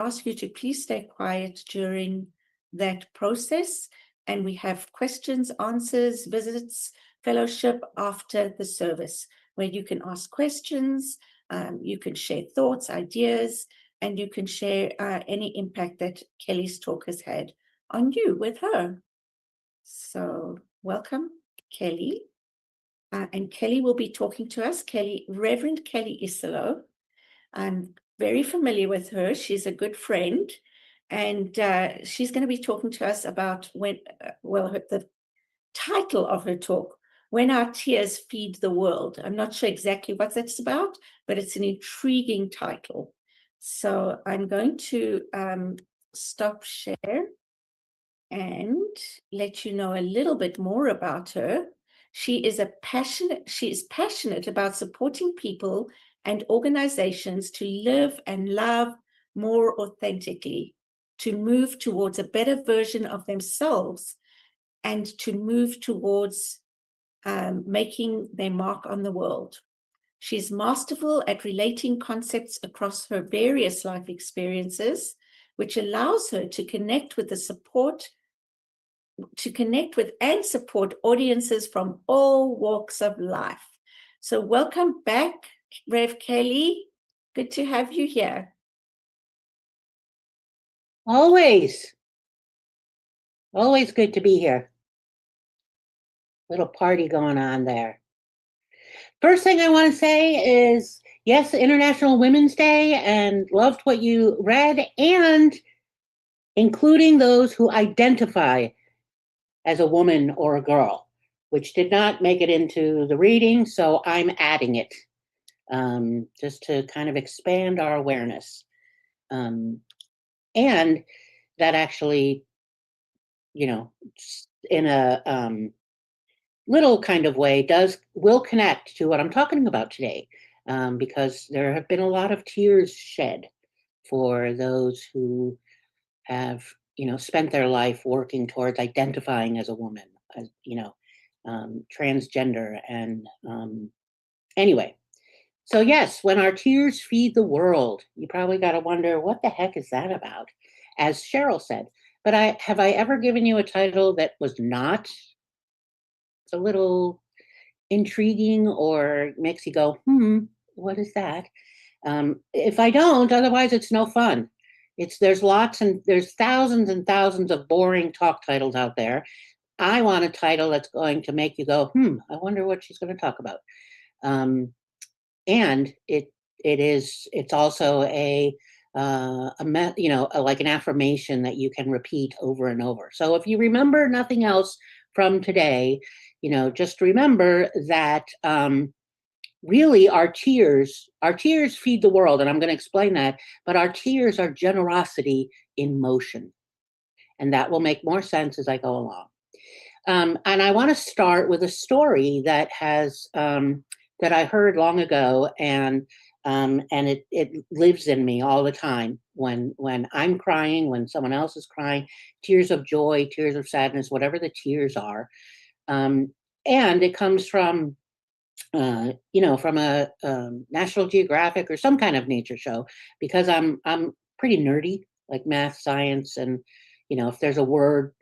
ask you to please stay quiet during that process. And we have questions, answers, visits, fellowship after the service, where you can ask questions, you can share thoughts, ideas, and you can share any impact that Kelly's talk has had on you with her. So welcome, Kelly. And Kelly will be talking to us. Reverend Kelly Isola. I'm very familiar with her. She's a good friend. And she's going to be talking to us about the title of her talk, When Our Tears Feed the World. I'm not sure exactly what that's about, but it's an intriguing title. So I'm going to stop share and let you know a little bit more about her. She is passionate about supporting people and organizations to live and love more authentically, to move towards a better version of themselves, and to move towards making their mark on the world. She's masterful at relating concepts across her various life experiences, which allows her to connect with and support audiences from all walks of life. So welcome back, Rev Kelly. Good to have you here. Always good to be here. Little party going on there. First thing I want to say is, yes, International Women's Day, and loved what you read, and including those who identify as a woman or a girl, which did not make it into the reading, so I'm adding it just to kind of expand our awareness. And that actually, in a little kind of way will connect to what I'm talking about today, because there have been a lot of tears shed for those who have spent their life working towards identifying as a woman, as transgender, and anyway. So yes, when our tears feed the world, you probably got to wonder, what the heck is that about? As Cheryl said, but have I ever given you a title that was not a little intriguing or makes you go, what is that? If I don't, otherwise it's no fun. There's thousands and thousands of boring talk titles out there. I want a title that's going to make you go, I wonder what she's going to talk about. And it's also like an affirmation that you can repeat over and over. So if you remember nothing else from today, just remember that really our tears feed the world, and I'm going to explain that, but our tears are generosity in motion. And that will make more sense as I go along. And I want to start with a story that that I heard long ago, and it lives in me all the time when I'm crying, when someone else is crying, tears of joy, tears of sadness, whatever the tears are. And it comes from from a National Geographic or some kind of nature show, because I'm pretty nerdy, like math, science, and if there's a word,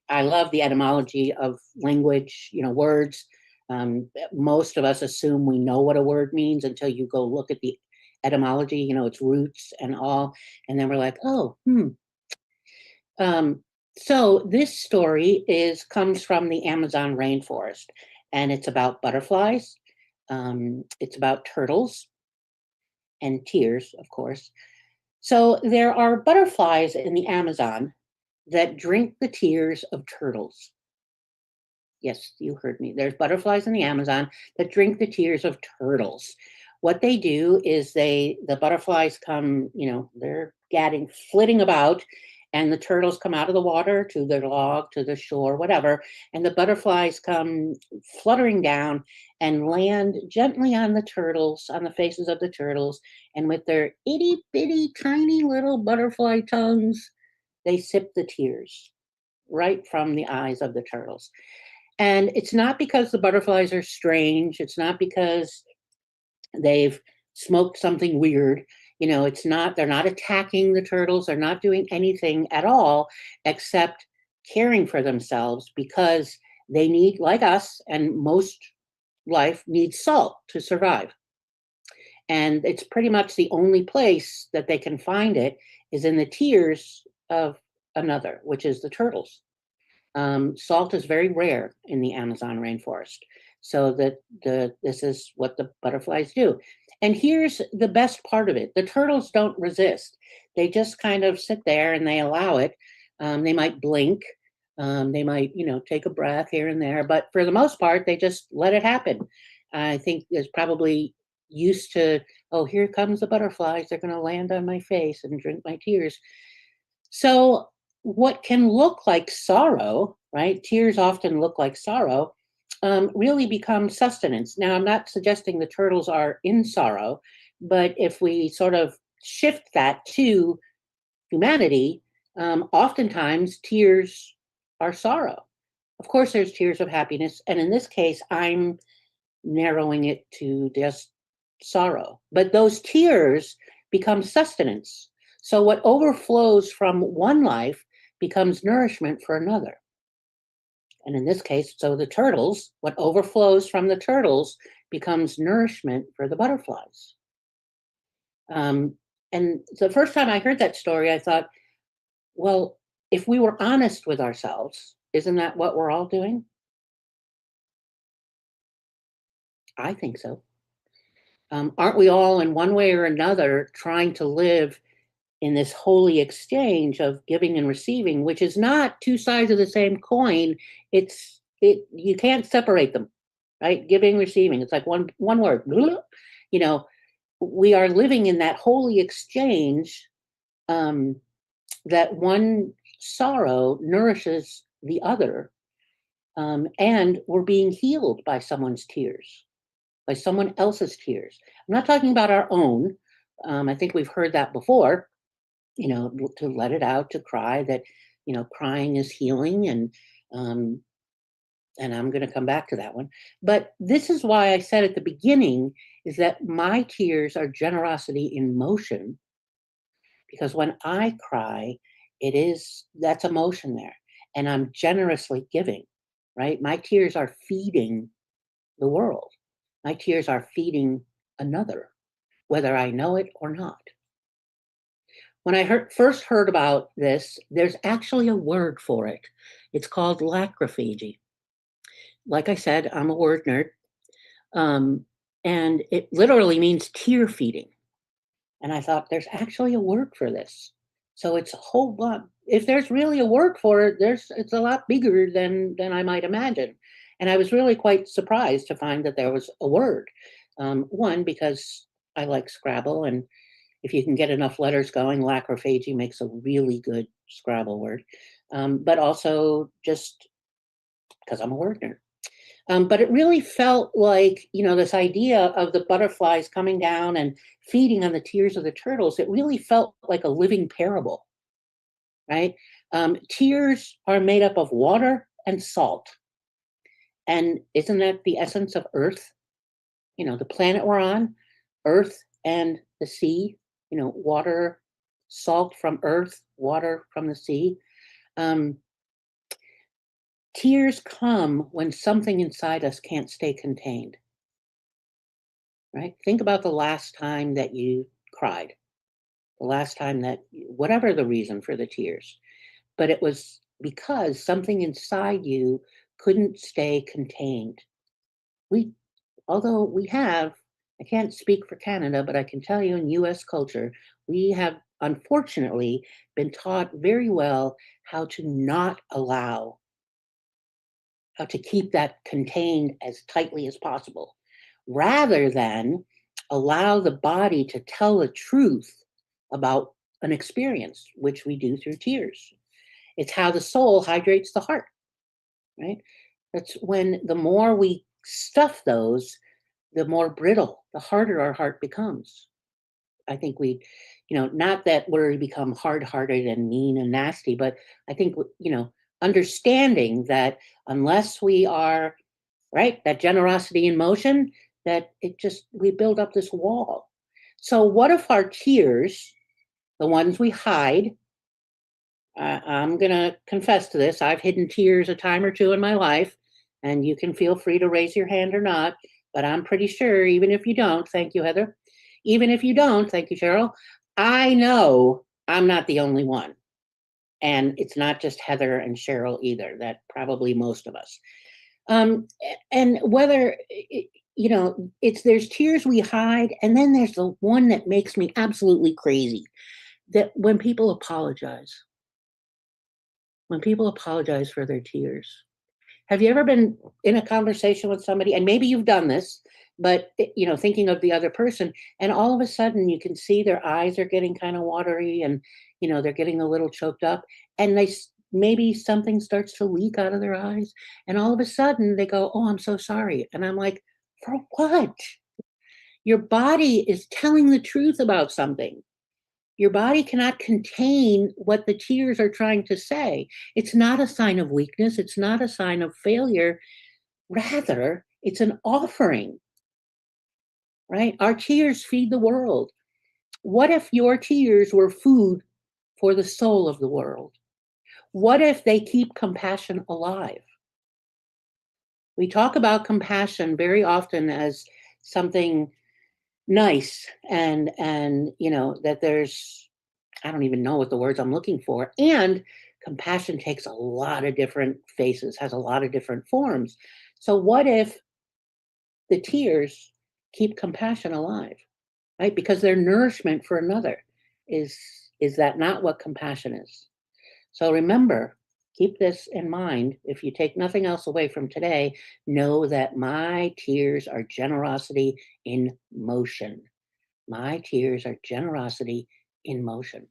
I love the etymology of language, words. Most of us assume we know what a word means until you go look at the etymology, its roots and all, and then we're like, oh, So this story comes from the Amazon rainforest, and it's about butterflies. It's about turtles and tears, of course. So there are butterflies in the Amazon that drink the tears of turtles. Yes, you heard me. There's butterflies in the Amazon that drink the tears of turtles. What they do is the butterflies come, they're flitting about, and the turtles come out of the water to their log, to the shore, whatever, and the butterflies come fluttering down and land gently on the turtles, on the faces of the turtles, and with their itty bitty tiny little butterfly tongues, they sip the tears right from the eyes of the turtles. And it's not because the butterflies are strange. It's not because they've smoked something weird. they're not attacking the turtles. They're not doing anything at all except caring for themselves because they need, like us and most life, needs salt to survive. And it's pretty much the only place that they can find it is in the tears of another, which is the turtles. Salt is very rare in the Amazon rainforest. So this is what the butterflies do. And here's the best part of it. The turtles don't resist. They just kind of sit there and they allow it. They might blink. They might, take a breath here and there. But for the most part, they just let it happen. I think there's probably used to, oh, here comes the butterflies. They're going to land on my face and drink my tears. So what can look like sorrow, right? Tears often look like sorrow, really becomes sustenance. Now, I'm not suggesting the turtles are in sorrow, but if we sort of shift that to humanity, oftentimes tears are sorrow. Of course, there's tears of happiness. And in this case, I'm narrowing it to just sorrow. But those tears become sustenance. So what overflows from one life becomes nourishment for another. And in this case, so the turtles, what overflows from the turtles becomes nourishment for the butterflies. And the first time I heard that story, I thought, well, if we were honest with ourselves, isn't that what we're all doing? I think so. Aren't we all in one way or another trying to live in this holy exchange of giving and receiving, which is not two sides of the same coin. You can't separate them, right? Giving, receiving. It's like one word. We are living in that holy exchange, that one sorrow nourishes the other, and we're being healed by someone's tears, by someone else's tears. I'm not talking about our own. I think we've heard that before. To let it out, to cry, that, crying is healing. And I'm going to come back to that one. But this is why I said at the beginning is that my tears are generosity in motion, because when I cry, that's emotion there. And I'm generously giving, right? My tears are feeding the world. My tears are feeding another, whether I know it or not. When I first heard about this, there's actually a word for it. It's called lacrophagy. Like I said, I'm a word nerd. And it literally means tear feeding. And I thought, there's actually a word for this. So it's a whole lot. If there's really a word for it, it's a lot bigger than I might imagine. And I was really quite surprised to find that there was a word. One, because I like Scrabble, and if you can get enough letters going, lacrophagy makes a really good Scrabble word. But also just because I'm a word nerd. But it really felt like, this idea of the butterflies coming down and feeding on the tears of the turtles, it really felt like a living parable, right? Tears are made up of water and salt. And isn't that the essence of Earth? The planet we're on, Earth and the sea, water, salt from earth, water from the sea. Tears come when something inside us can't stay contained, right? Think about the last time that you cried, the last time that, whatever the reason for the tears, but it was because something inside you couldn't stay contained. Although we have, I can't speak for Canada, but I can tell you in US culture, we have unfortunately been taught very well how to not allow, how to keep that contained as tightly as possible, rather than allow the body to tell the truth about an experience, which we do through tears. It's how the soul hydrates the heart, right? That's when the more we stuff those, the more brittle, the harder our heart becomes. I think not that we become hard-hearted and mean and nasty, but I think, understanding that unless we are, right, that generosity in motion, that we build up this wall. So what if our tears, the ones we hide, I'm going to confess to this, I've hidden tears a time or two in my life, and you can feel free to raise your hand or not, but I'm pretty sure, even if you don't, thank you, Heather, even if you don't, thank you, Cheryl, I know I'm not the only one. And it's not just Heather and Cheryl either, that probably most of us. And whether, there's tears we hide, and then there's the one that makes me absolutely crazy, that when people apologize for their tears. Have you ever been in a conversation with somebody, and maybe you've done this, but thinking of the other person, and all of a sudden you can see their eyes are getting kind of watery, and they're getting a little choked up, and maybe something starts to leak out of their eyes, and all of a sudden they go, "Oh, I'm so sorry," and I'm like, "For what?" Your body is telling the truth about something. Your body cannot contain what the tears are trying to say. It's not a sign of weakness. It's not a sign of failure. Rather, it's an offering, right? Our tears feed the world. What if your tears were food for the soul of the world? What if they keep compassion alive? We talk about compassion very often as something nice, and that there's, I don't even know what the words I'm looking for. And compassion takes a lot of different faces, has a lot of different forms. So what if the tears keep compassion alive, right? Because they're nourishment for another. Is that not what compassion is? So remember, keep this in mind. If you take nothing else away from today, know that my tears are generosity in motion. My tears are generosity in motion.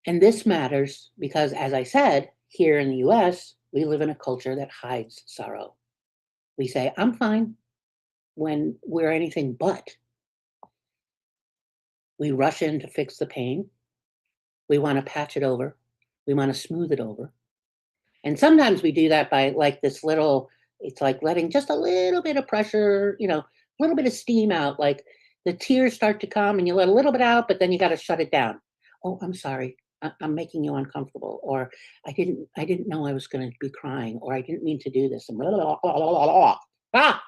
And this matters because, as I said, here in the US, we live in a culture that hides sorrow. We say, "I'm fine," when we're anything but. We rush in to fix the pain. We want to patch it over. We want to smooth it over. And sometimes we do that by like this little, it's like letting just a little bit of pressure, a little bit of steam out. Like the tears start to come and you let a little bit out, but then you got to shut it down. "Oh, I'm sorry. I'm making you uncomfortable," or I didn't know I was going to be crying," or "I didn't mean to do this," and blah, blah, blah, blah, blah, blah. Ah!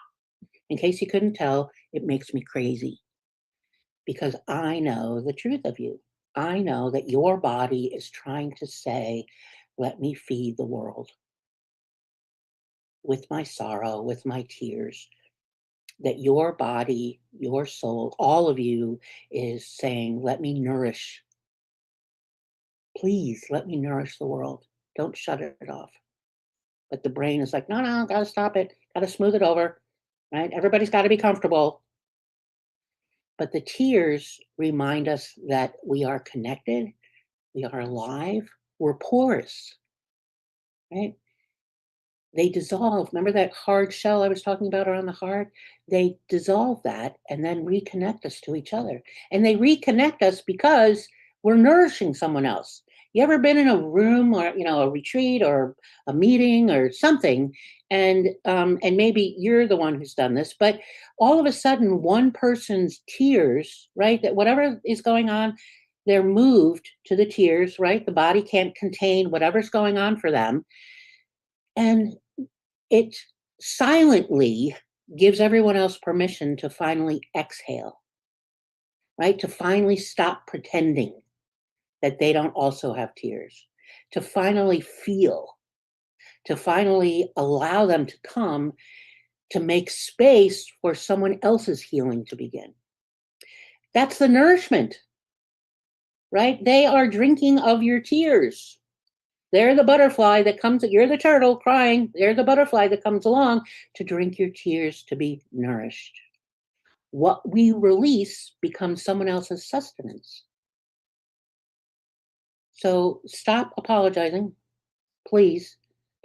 In case you couldn't tell, it makes me crazy because I know the truth of you. I know that your body is trying to say, "Let me feed the world with my sorrow, with my tears." That your body, your soul, all of you is saying, "Let me nourish. Please let me nourish the world. Don't shut it off." But the brain is like, "No, no, gotta stop it, gotta smooth it over, right? Everybody's gotta be comfortable." But the tears remind us that we are connected, we are alive, we're porous, right? They dissolve. Remember that hard shell I was talking about around the heart? They dissolve that and then reconnect us to each other. And they reconnect us because we're nourishing someone else. You ever been in a room or a retreat or a meeting or something, and maybe you're the one who's done this, but all of a sudden one person's tears, right? That whatever is going on, they're moved to the tears, right? The body can't contain whatever's going on for them. And it silently gives everyone else permission to finally exhale, right? To finally stop pretending that they don't also have tears, to finally feel, to finally allow them to come, to make space for someone else's healing to begin. That's the nourishment, right? They are drinking of your tears. They're the butterfly that comes, you're the turtle crying. They're the butterfly that comes along to drink your tears, to be nourished. What we release becomes someone else's sustenance. So stop apologizing, please.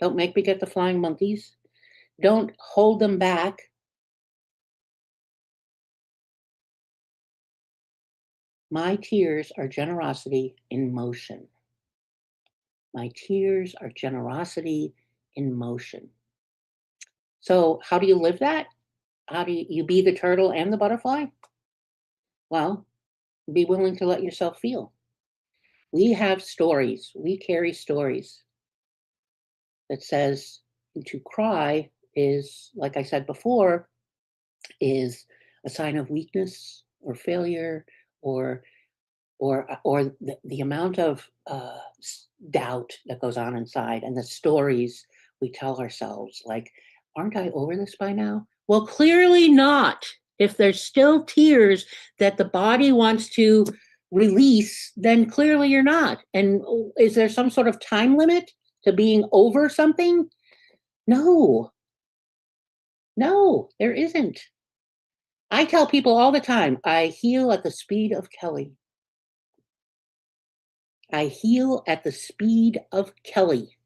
Don't make me get the flying monkeys. Don't hold them back. My tears are generosity in motion. My tears are generosity in motion. So how do you live that? how do you be the turtle and the butterfly? Well, be willing to let yourself feel. We have stories. We carry stories that says to cry is, like I said before, is a sign of weakness or failure or the amount of doubt that goes on inside and the stories we tell ourselves, like, aren't I over this by now? Well, clearly not. If there's still tears that the body wants to release, then clearly you're not. And is there some sort of time limit to being over something? No, no, there isn't. I tell people all the time, I heal at the speed of Kelly. I heal at the speed of Kelly.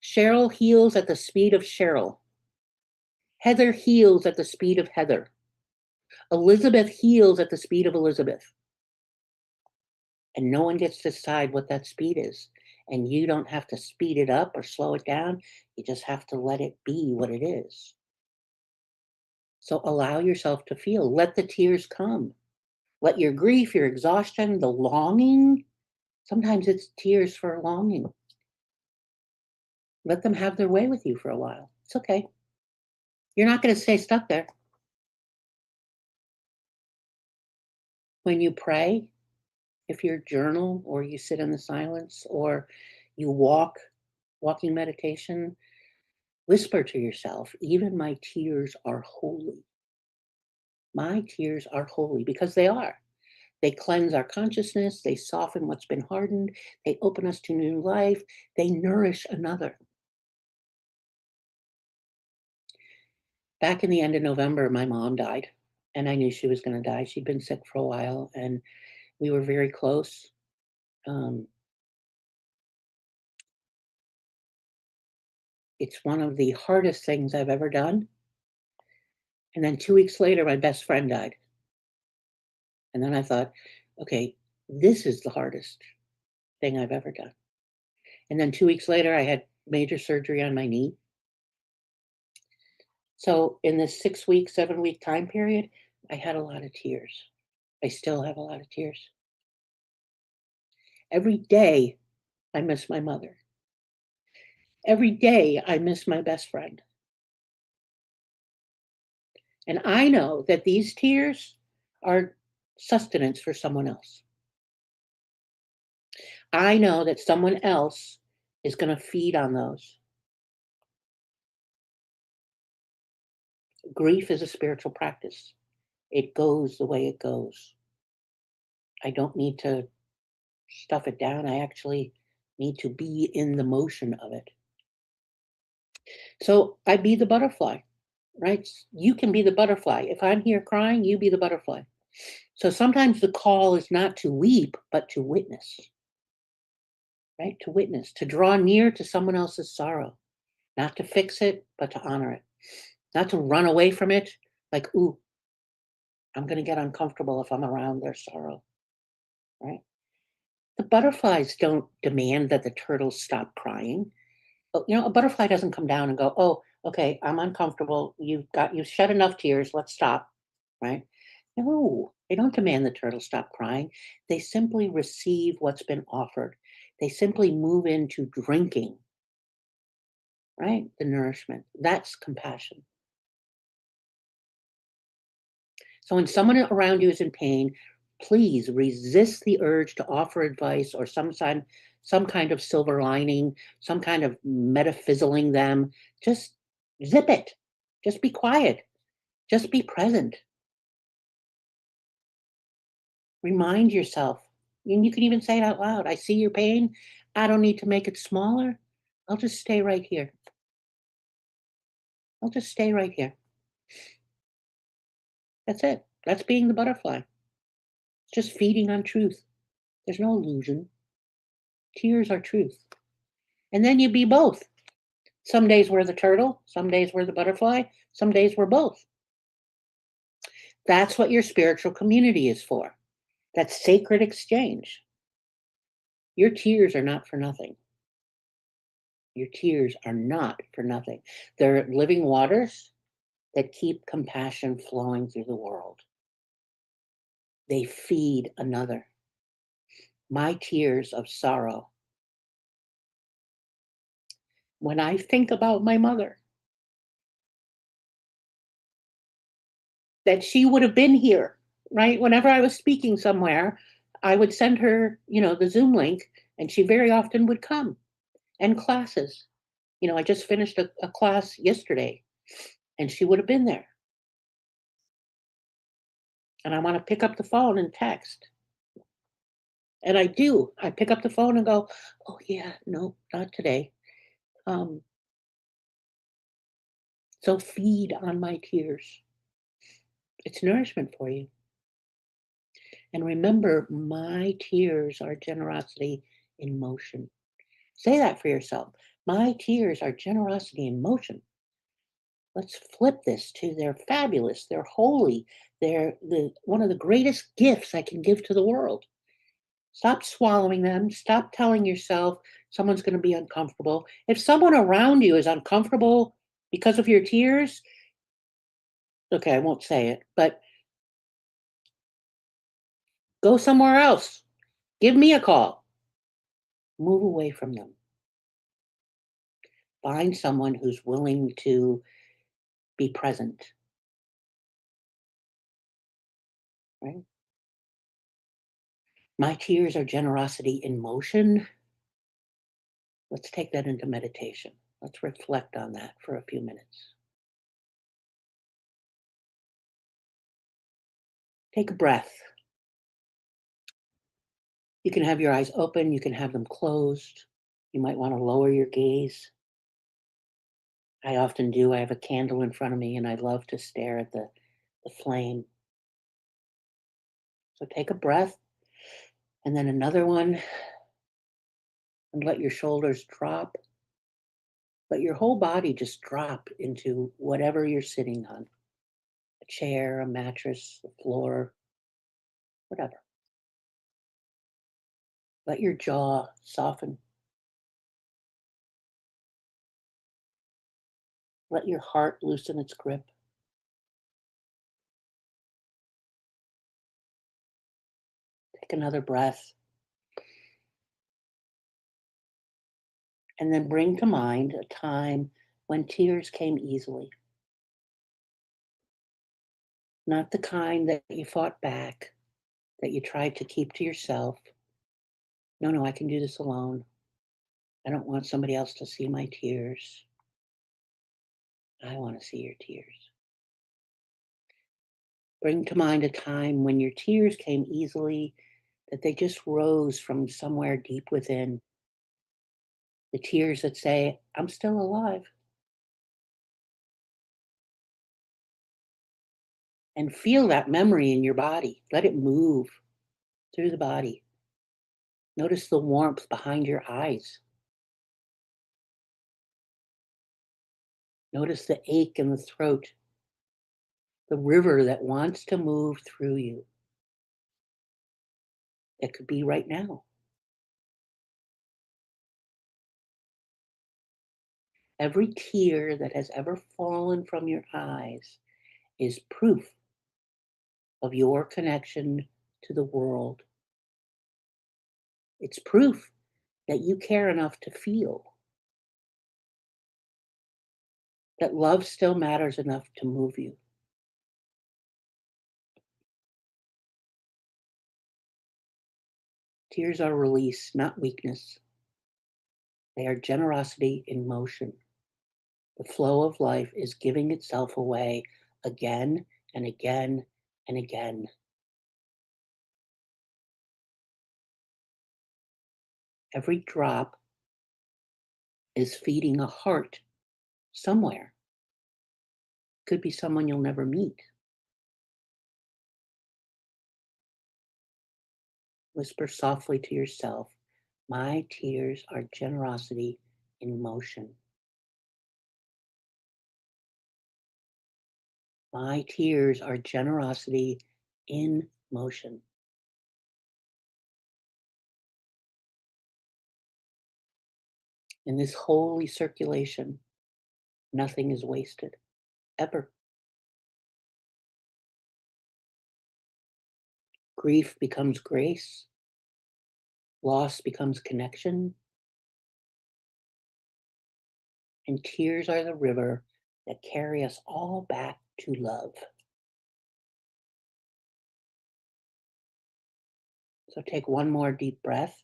Cheryl heals at the speed of Cheryl. Heather heals at the speed of Heather. Elizabeth heals at the speed of Elizabeth. And no one gets to decide what that speed is. And you don't have to speed it up or slow it down. You just have to let it be what it is. So allow yourself to feel. Let the tears come. Let your grief, your exhaustion, the longing, sometimes it's tears for longing. Let them have their way with you for a while. It's okay. You're not going to stay stuck there. When you pray, if you journal or you sit in the silence or you walking meditation, whisper to yourself, even my tears are holy. My tears are holy, because they are. They cleanse our consciousness. They soften what's been hardened. They open us to new life. They nourish another. Back in the end of November, my mom died, and I knew she was going to die. She'd been sick for a while, and we were very close. It's one of the hardest things I've ever done. And then 2 weeks later, my best friend died. And then I thought, okay, this is the hardest thing I've ever done. And then 2 weeks later, I had major surgery on my knee. So in this 6 week, 7 week time period, I had a lot of tears. I still have a lot of tears. Every day, I miss my mother. Every day, I miss my best friend. And I know that these tears are sustenance for someone else. I know that someone else is going to feed on those. Grief is a spiritual practice. It goes the way it goes. I don't need to stuff it down. I actually need to be in the motion of it. So I be the butterfly, right? You can be the butterfly. If I'm here crying, you be the butterfly. So sometimes the call is not to weep, but to witness, right? To witness, to draw near to someone else's sorrow, not to fix it, but to honor it, not to run away from it. Like, ooh, I'm going to get uncomfortable if I'm around their sorrow, right? The butterflies don't demand that the turtles stop crying. A butterfly doesn't come down and go, oh, okay, I'm uncomfortable. You've shed enough tears. Let's stop, right? No, they don't demand the turtle stop crying. They simply receive what's been offered. They simply move into drinking, right? The nourishment. That's compassion. So when someone around you is in pain, please resist the urge to offer advice or some kind of silver lining, some kind of metaphysiling them. Just zip it. Just be quiet. Just be present. Remind yourself, and you can even say it out loud. I see your pain. I don't need to make it smaller. I'll just stay right here. I'll just stay right here. That's it. That's being the butterfly. It's just feeding on truth. There's no illusion. Tears are truth. And then you be both. Some days we're the turtle, some days we're the butterfly, some days we're both. That's what your spiritual community is for. That sacred exchange. Your tears are not for nothing. Your tears are not for nothing. They're living waters that keep compassion flowing through the world. They feed another. My tears of sorrow. When I think about my mother, that she would have been here, right? Whenever I was speaking somewhere, I would send her, the Zoom link, and she very often would come. And classes. I just finished a class yesterday, and she would have been there. And I want to pick up the phone and text. And I do. I pick up the phone and go, oh, yeah, no, not today. Um, so feed on my tears. It's nourishment for you. And remember, my tears are generosity in motion. Say that for yourself. My tears are generosity in motion. Let's flip this to they're fabulous, they're holy, they're one of the greatest gifts I can give to the world. Stop swallowing them. Stop telling yourself someone's going to be uncomfortable. If someone around you is uncomfortable because of your tears, okay, I won't say it, but go somewhere else. Give me a call. Move away from them. Find someone who's willing to be present, right? My tears are generosity in motion. Let's take that into meditation. Let's reflect on that for a few minutes. Take a breath. You can have your eyes open, you can have them closed. You might want to lower your gaze. I often do. I have a candle in front of me and I love to stare at the flame. So take a breath and then another one, and let your shoulders drop. Let your whole body just drop into whatever you're sitting on, a chair, a mattress, the floor, whatever. Let your jaw soften. Let your heart loosen its grip. Take another breath. And then bring to mind a time when tears came easily. Not the kind that you fought back, that you tried to keep to yourself. No, I can do this alone. I don't want somebody else to see my tears. I want to see your tears. Bring to mind a time when your tears came easily, that they just rose from somewhere deep within. The tears that say, I'm still alive. And feel that memory in your body. Let it move through the body. Notice the warmth behind your eyes. Notice the ache in the throat, the river that wants to move through you. It could be right now. Every tear that has ever fallen from your eyes is proof of your connection to the world. It's proof that you care enough to feel, that love still matters enough to move you. Tears are release, not weakness. They are generosity in motion. The flow of life is giving itself away again and again and again. Every drop is feeding a heart somewhere. Could be someone you'll never meet. Whisper softly to yourself, my tears are generosity in motion. My tears are generosity in motion. In this holy circulation, nothing is wasted, ever. Grief becomes grace, loss becomes connection, and tears are the river that carry us all back to love. So take one more deep breath.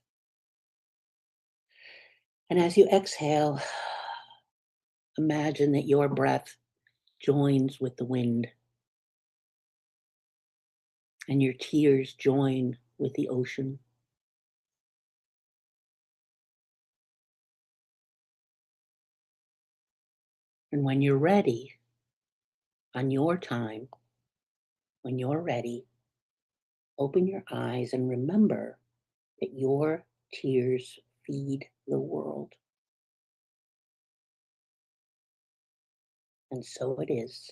And as you exhale, imagine that your breath joins with the wind and your tears join with the ocean. And when you're ready, on your time, when you're ready, open your eyes and remember that your tears feed the world. And so it is.